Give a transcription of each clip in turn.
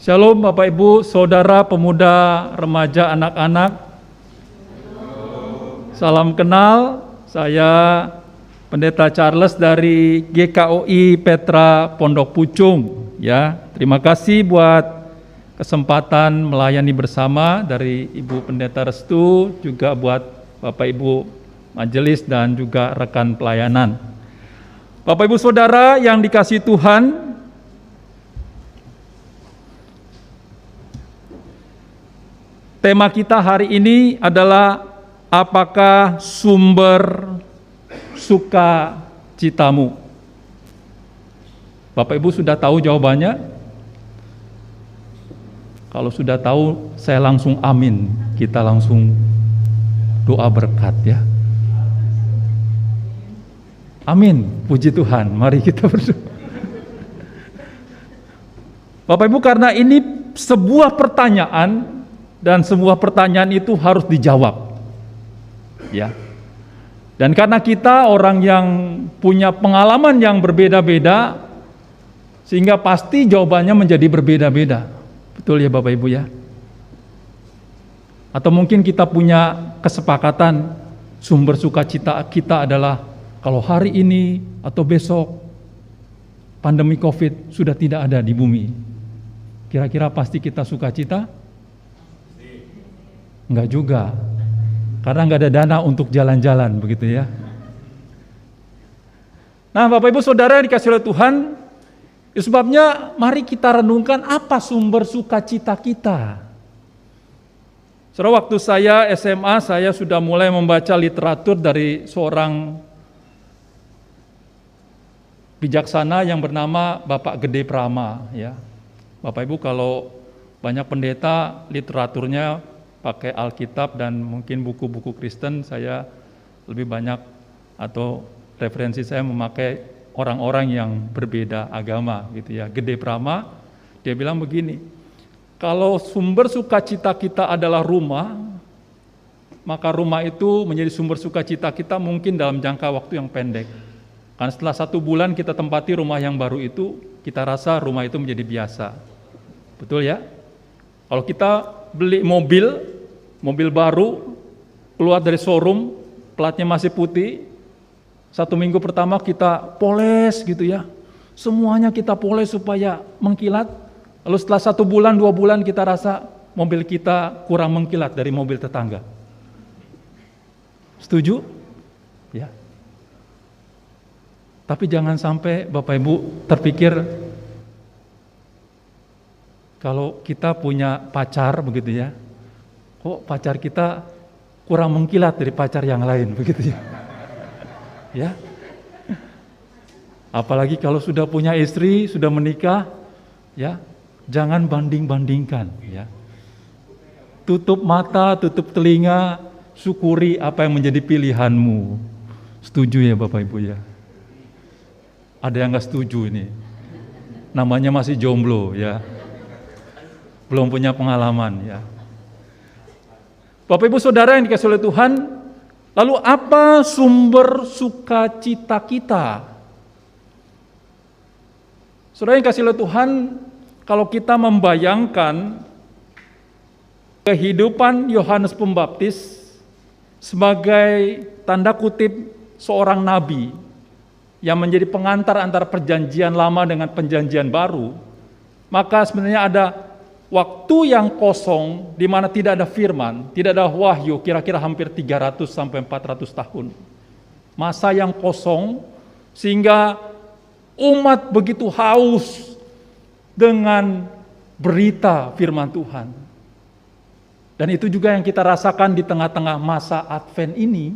Shalom Bapak Ibu, Saudara, pemuda, remaja, anak-anak. Salam kenal, saya Pendeta Charles dari GKOI Petra Pondok Pucung. Ya, terima kasih buat kesempatan melayani bersama dari Ibu Pendeta Restu, juga buat Bapak Ibu majelis dan juga rekan pelayanan. Bapak Ibu Saudara yang dikasihi Tuhan, tema kita hari ini adalah apakah sumber sukacitamu? Bapak Ibu sudah tahu jawabannya? Kalau sudah tahu, saya langsung amin. Kita langsung doa berkat ya. Amin, puji Tuhan. Mari kita berdoa. Bapak Ibu, karena ini sebuah pertanyaan, dan semua pertanyaan itu harus dijawab. Ya. Dan karena kita orang yang punya pengalaman yang berbeda-beda, sehingga pasti jawabannya menjadi berbeda-beda. Betul ya Bapak Ibu ya? Atau mungkin kita punya kesepakatan sumber sukacita kita adalah kalau hari ini atau besok pandemi COVID sudah tidak ada di bumi. Kira-kira pasti kita sukacita? Enggak juga, karena enggak ada dana untuk jalan-jalan, begitu ya. Nah Bapak Ibu Saudara yang dikasihi oleh Tuhan, sebabnya mari kita renungkan apa sumber sukacita kita. Saudara, waktu saya SMA, saya sudah mulai membaca literatur dari seorang bijaksana yang bernama Bapak Gede Prama. Ya. Bapak Ibu kalau banyak pendeta literaturnya pakai Alkitab dan mungkin buku-buku Kristen, saya lebih banyak atau referensi saya memakai orang-orang yang berbeda agama gitu ya. Gede Prama, dia bilang begini, kalau sumber sukacita kita adalah rumah, maka rumah itu menjadi sumber sukacita kita mungkin dalam jangka waktu yang pendek. Karena setelah 1 bulan kita tempati rumah yang baru itu, kita rasa rumah itu menjadi biasa. Betul ya? Kalau kita beli mobil baru, keluar dari showroom, platnya masih putih, 1 minggu pertama kita poles gitu ya, semuanya kita poles supaya mengkilat, lalu setelah 1 bulan, 2 bulan kita rasa mobil kita kurang mengkilat dari mobil tetangga. Setuju? Ya. Tapi jangan sampai Bapak Ibu terpikir, kalau kita punya pacar begitu ya, kok pacar kita kurang mengkilat dari pacar yang lain begitu ya. Ya. Apalagi kalau sudah punya istri, sudah menikah, ya, jangan banding-bandingkan ya. Tutup mata, tutup telinga, syukuri apa yang menjadi pilihanmu. Setuju ya Bapak Ibu ya? Ada yang enggak setuju ini. Namanya masih jomblo ya. Belum punya pengalaman ya. Bapak Ibu Saudara yang dikasihi oleh Tuhan, lalu apa sumber sukacita kita? Saudara yang dikasihi oleh Tuhan, kalau kita membayangkan kehidupan Yohanes Pembaptis sebagai tanda kutip seorang nabi yang menjadi pengantar antara perjanjian lama dengan perjanjian baru, maka sebenarnya ada waktu yang kosong di mana tidak ada firman, tidak ada wahyu, kira-kira hampir 300 sampai 400 tahun. Masa yang kosong sehingga umat begitu haus dengan berita firman Tuhan. Dan itu juga yang kita rasakan di tengah-tengah masa Advent ini,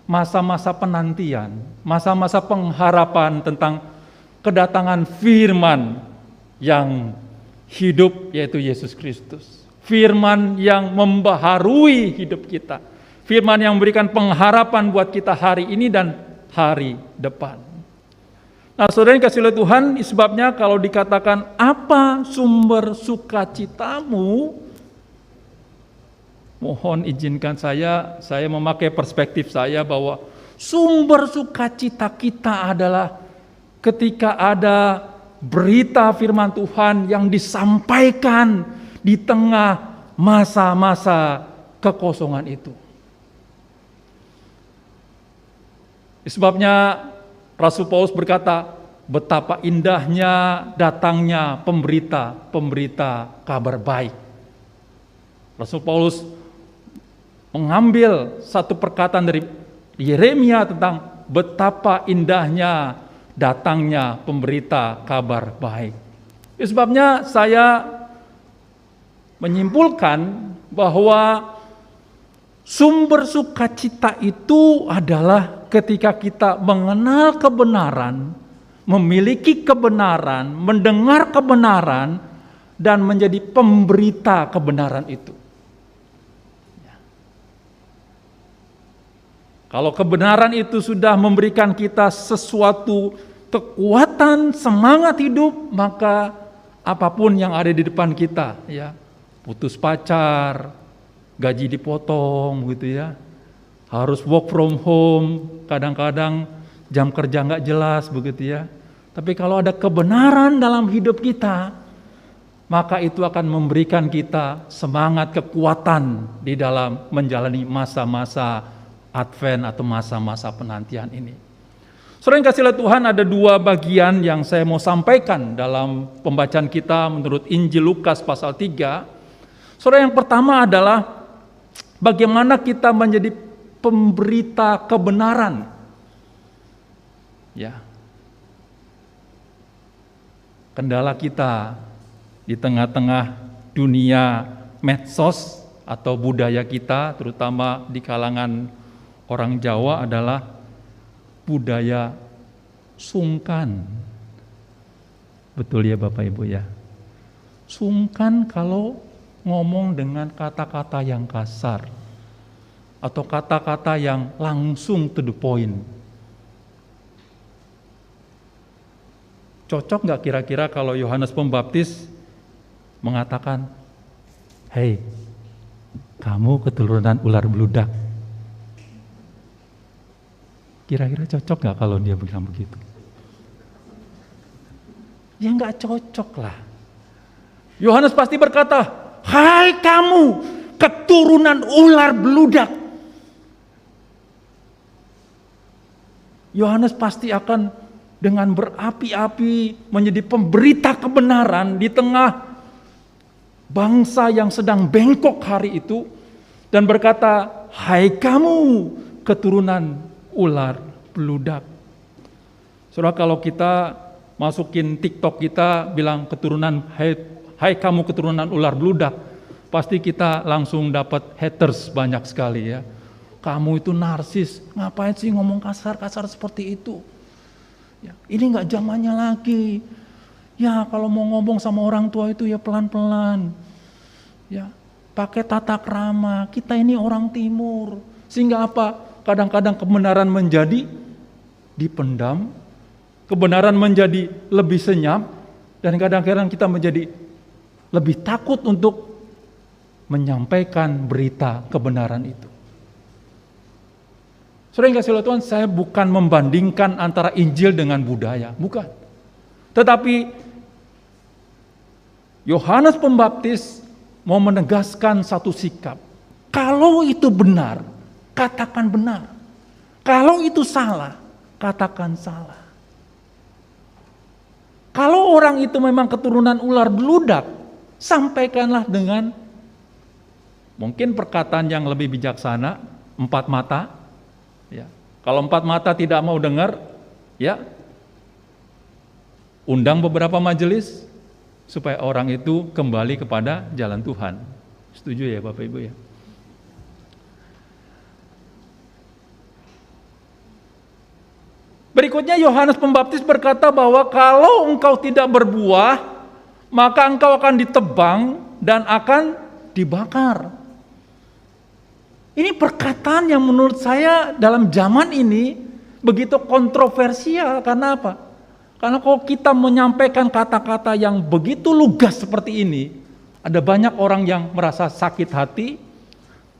masa-masa penantian, masa-masa pengharapan tentang kedatangan firman yang hidup, yaitu Yesus Kristus. Firman yang membaharui hidup kita. Firman yang memberikan pengharapan buat kita hari ini dan hari depan. Nah, saudara yang dikasihi oleh Tuhan, sebabnya kalau dikatakan apa sumber sukacitamu, mohon izinkan saya memakai perspektif saya bahwa sumber sukacita kita adalah ketika ada berita firman Tuhan yang disampaikan di tengah masa-masa kekosongan itu. Sebabnya Rasul Paulus berkata, betapa indahnya datangnya pemberita kabar baik. Rasul Paulus mengambil satu perkataan dari Yeremia tentang betapa indahnya datangnya pemberita kabar baik. Sebabnya saya menyimpulkan bahwa sumber sukacita itu adalah ketika kita mengenal kebenaran, memiliki kebenaran, mendengar kebenaran, dan menjadi pemberita kebenaran itu. Kalau kebenaran itu sudah memberikan kita sesuatu kekuatan, semangat hidup, maka apapun yang ada di depan kita, ya, putus pacar, gaji dipotong, gitu ya, harus work from home, kadang-kadang jam kerja nggak jelas, begitu ya. Tapi kalau ada kebenaran dalam hidup kita, maka itu akan memberikan kita semangat, kekuatan di dalam menjalani masa-masa Advent atau masa-masa penantian ini. Saudara yang kasih oleh Tuhan, ada dua bagian yang saya mau sampaikan dalam pembacaan kita menurut Injil Lukas pasal 3. Saudara, yang pertama adalah bagaimana kita menjadi pemberita kebenaran. Ya. Kendala kita di tengah-tengah dunia medsos atau budaya kita, terutama di kalangan orang Jawa, adalah budaya sungkan. Betul ya Bapak Ibu ya? Sungkan kalau ngomong dengan kata-kata yang kasar atau kata-kata yang langsung to the point. Cocok nggak kira-kira kalau Yohanes Pembaptis mengatakan, "Hei, kamu keturunan ular beludak"? Kira-kira cocok nggak kalau dia bilang begitu? Ya nggak cocok lah. Yohanes pasti berkata, "Hai kamu keturunan ular beludak." Yohanes pasti akan dengan berapi-api menjadi pemberita kebenaran di tengah bangsa yang sedang bengkok hari itu, dan berkata, "Hai kamu keturunan ular beludak." Saudara, kalau kita masukin TikTok kita bilang keturunan, hai kamu keturunan ular beludak, pasti kita langsung dapat haters banyak sekali ya. Kamu itu narsis, ngapain sih ngomong kasar-kasar seperti itu? Ya, ini nggak zamannya lagi. Ya, kalau mau ngomong sama orang tua itu ya pelan-pelan. Ya, pakai tata krama. Kita ini orang timur. Sehingga apa? Kadang-kadang kebenaran menjadi dipendam, kebenaran menjadi lebih senyap, dan kadang-kadang kita menjadi lebih takut untuk menyampaikan berita kebenaran itu. Saudara yang kasih oleh Tuhan, saya bukan membandingkan antara Injil dengan budaya, bukan. Tetapi Yohanes Pembaptis mau menegaskan satu sikap. Kalau itu benar, katakan benar. Kalau itu salah, katakan salah. Kalau orang itu memang keturunan ular beludak, sampaikanlah dengan mungkin perkataan yang lebih bijaksana, 4 mata. Ya. Kalau 4 mata tidak mau dengar, ya undang beberapa majelis supaya orang itu kembali kepada jalan Tuhan. Setuju ya Bapak Ibu ya? Berikutnya Yohanes Pembaptis berkata bahwa kalau engkau tidak berbuah, maka engkau akan ditebang dan akan dibakar. Ini perkataan yang menurut saya dalam zaman ini begitu kontroversial. Karena apa? Karena kalau kita menyampaikan kata-kata yang begitu lugas seperti ini, ada banyak orang yang merasa sakit hati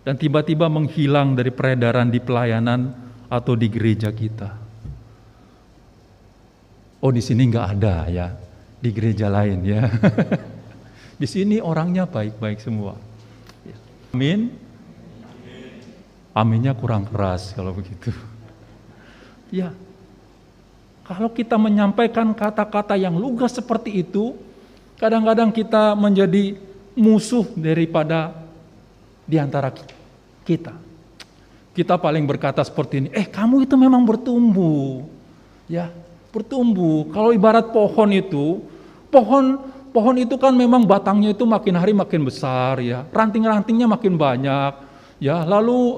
dan tiba-tiba menghilang dari peredaran di pelayanan atau di gereja kita. Oh, di sini nggak ada ya di gereja lain ya. Di sini orangnya baik-baik semua. Amin. Aminnya kurang keras kalau begitu. Ya, kalau kita menyampaikan kata-kata yang lugas seperti itu, kadang-kadang kita menjadi musuh daripada di antara kita. Kita paling berkata seperti ini, kamu itu memang bertumbuh. Ya, bertumbuh. Kalau ibarat pohon itu, pohon itu kan memang batangnya itu makin hari makin besar ya, ranting-rantingnya makin banyak ya, lalu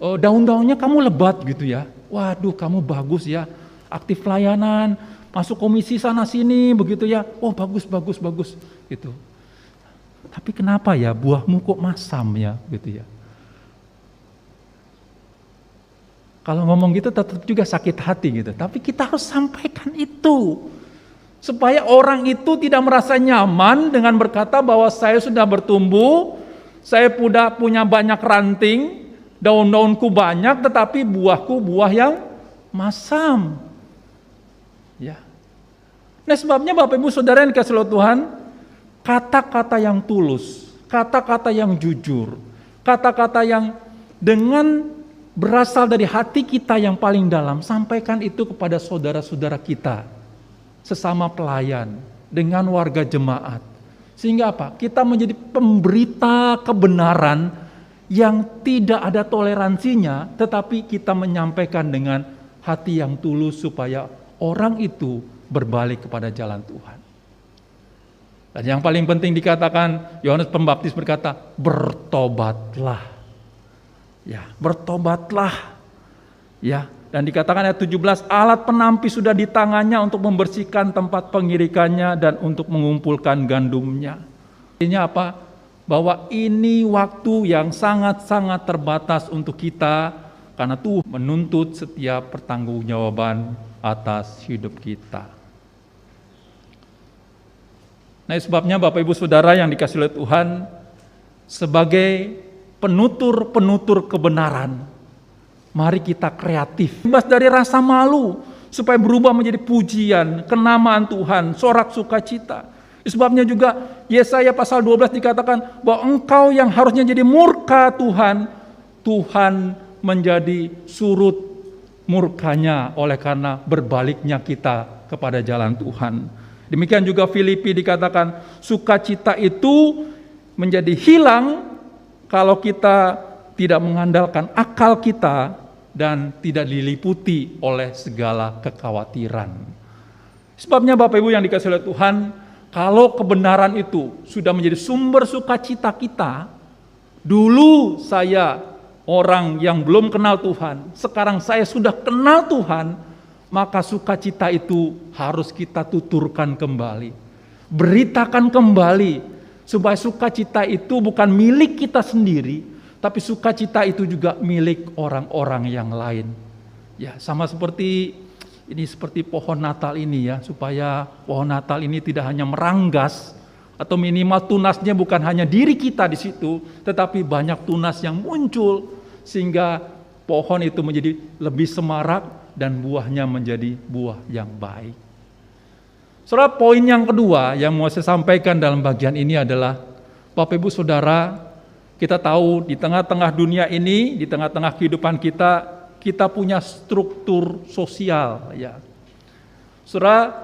daun-daunnya kamu lebat gitu ya. Waduh, kamu bagus ya, aktif layanan, masuk komisi sana sini begitu ya. Oh, bagus gitu. Tapi kenapa ya buahmu kok masam ya gitu ya. Kalau ngomong gitu tetap juga sakit hati gitu. Tapi kita harus sampaikan itu. Supaya orang itu tidak merasa nyaman dengan berkata bahwa saya sudah bertumbuh, saya punya banyak ranting, daun-daunku banyak, tetapi buahku buah yang masam. Ya. Nah, sebabnya Bapak Ibu Saudara yang dikasihi oleh Tuhan, kata-kata yang tulus, kata-kata yang jujur, kata-kata yang dengan berasal dari hati kita yang paling dalam, sampaikan itu kepada saudara-saudara kita, sesama pelayan, dengan warga jemaat. Sehingga apa? Kita menjadi pemberita kebenaran yang tidak ada toleransinya, tetapi kita menyampaikan dengan hati yang tulus supaya orang itu berbalik kepada jalan Tuhan. Dan yang paling penting dikatakan, Yohanes Pembaptis berkata, bertobatlah. Ya, bertobatlah. Ya, dan dikatakan ayat 17, alat penampi sudah di tangannya untuk membersihkan tempat pengirikannya dan untuk mengumpulkan gandumnya. Artinya apa? Bahwa ini waktu yang sangat-sangat terbatas untuk kita, karena Tuhan menuntut setiap pertanggungjawaban atas hidup kita. Nah, sebabnya Bapak Ibu Saudara yang dikasihi oleh Tuhan, sebagai penutur-penutur kebenaran, mari kita kreatif, bebas dari rasa malu, supaya berubah menjadi pujian, kenamaan Tuhan, sorak sukacita. Sebabnya juga Yesaya pasal 12 dikatakan bahwa engkau yang harusnya jadi murka Tuhan, Tuhan menjadi surut murkanya oleh karena berbaliknya kita kepada jalan Tuhan. Demikian juga Filipi dikatakan sukacita itu menjadi hilang kalau kita tidak mengandalkan akal kita dan tidak diliputi oleh segala kekhawatiran. Sebabnya Bapak Ibu yang dikasihi oleh Tuhan, kalau kebenaran itu sudah menjadi sumber sukacita kita, dulu saya orang yang belum kenal Tuhan, sekarang saya sudah kenal Tuhan, maka sukacita itu harus kita tuturkan kembali. Beritakan kembali, supaya sukacita itu bukan milik kita sendiri, tapi sukacita itu juga milik orang-orang yang lain. Ya, sama seperti ini, seperti pohon Natal ini ya, supaya pohon Natal ini tidak hanya meranggas atau minimal tunasnya bukan hanya diri kita di situ, tetapi banyak tunas yang muncul sehingga pohon itu menjadi lebih semarak dan buahnya menjadi buah yang baik. Saudara, poin yang kedua yang mau saya sampaikan dalam bagian ini adalah, Bapak Ibu Saudara, kita tahu di tengah-tengah dunia ini, di tengah-tengah kehidupan kita punya struktur sosial ya. Saudara,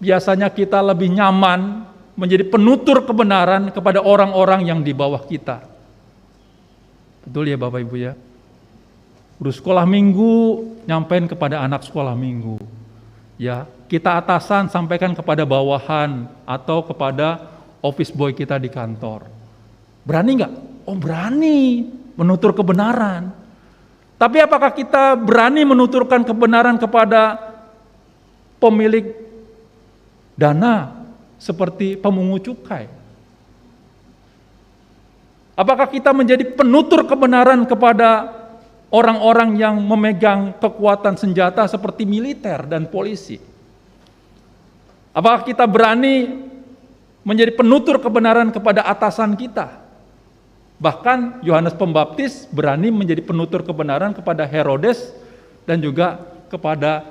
biasanya kita lebih nyaman menjadi penutur kebenaran kepada orang-orang yang di bawah kita. Betul ya Bapak Ibu ya? Guru sekolah minggu nyampein kepada anak sekolah minggu. Ya, kita atasan sampaikan kepada bawahan atau kepada office boy kita di kantor. Berani nggak? Oh, berani menutur kebenaran. Tapi apakah kita berani menuturkan kebenaran kepada pemilik dana seperti pemungut cukai? Apakah kita menjadi penutur kebenaran kepada orang-orang yang memegang kekuatan senjata seperti militer dan polisi? Apakah kita berani menjadi penutur kebenaran kepada atasan kita? Bahkan Yohanes Pembaptis berani menjadi penutur kebenaran kepada Herodes dan juga kepada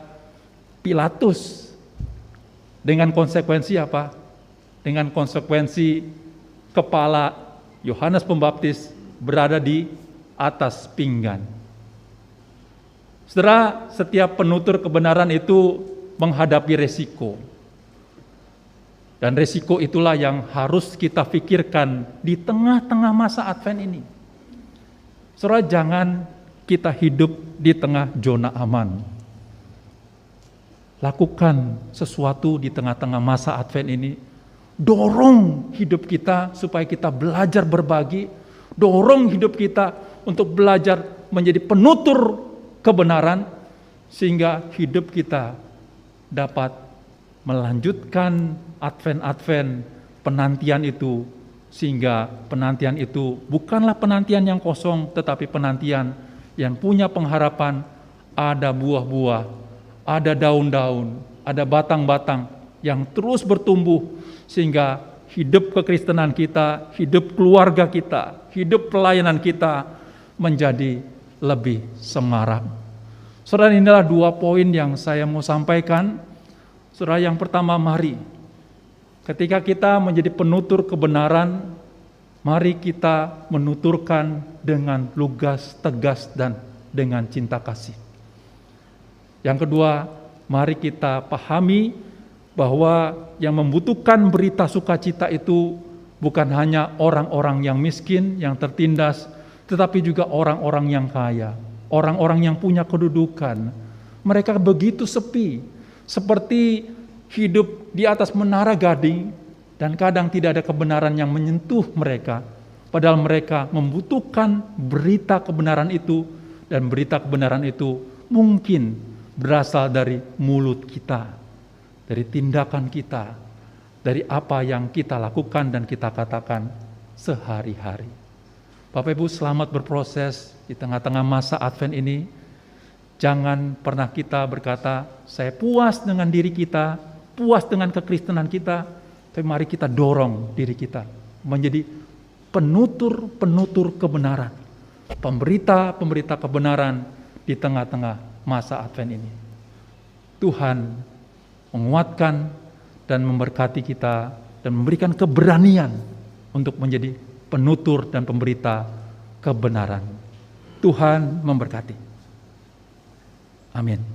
Pilatus. Dengan konsekuensi apa? Dengan konsekuensi kepala Yohanes Pembaptis berada di atas pinggan. Saudara, setiap penutur kebenaran itu menghadapi resiko. Dan resiko itulah yang harus kita pikirkan di tengah-tengah masa Advent ini. Saudara, jangan kita hidup di tengah zona aman. Lakukan sesuatu di tengah-tengah masa Advent ini. Dorong hidup kita supaya kita belajar berbagi. Dorong hidup kita untuk belajar menjadi penutur kebenaran. Sehingga hidup kita dapat melanjutkan Advent penantian itu. Sehingga penantian itu bukanlah penantian yang kosong, tetapi penantian yang punya pengharapan, ada buah-buah, ada daun-daun, ada batang-batang yang terus bertumbuh sehingga hidup kekristenan kita, hidup keluarga kita, hidup pelayanan kita menjadi lebih semarak. Saudara, inilah 2 poin yang saya mau sampaikan. Saudara, yang pertama, mari ketika kita menjadi penutur kebenaran, mari kita menuturkan dengan lugas, tegas, dan dengan cinta kasih. Yang kedua, mari kita pahami bahwa yang membutuhkan berita sukacita itu bukan hanya orang-orang yang miskin, yang tertindas, tetapi juga orang-orang yang kaya, orang-orang yang punya kedudukan. Mereka begitu sepi, seperti hidup di atas menara gading, dan kadang tidak ada kebenaran yang menyentuh mereka, padahal mereka membutuhkan berita kebenaran itu, dan berita kebenaran itu mungkin berasal dari mulut kita, dari tindakan kita, dari apa yang kita lakukan dan kita katakan sehari-hari. Bapak Ibu, selamat berproses di tengah-tengah masa Advent ini. Jangan pernah kita berkata, saya puas dengan diri kita, puas dengan kekristenan kita, tapi mari kita dorong diri kita menjadi penutur-penutur kebenaran, pemberita-pemberita kebenaran di tengah-tengah masa Advent ini. Tuhan menguatkan dan memberkati kita dan memberikan keberanian untuk menjadi penutur dan pemberita kebenaran. Tuhan memberkati. Amin.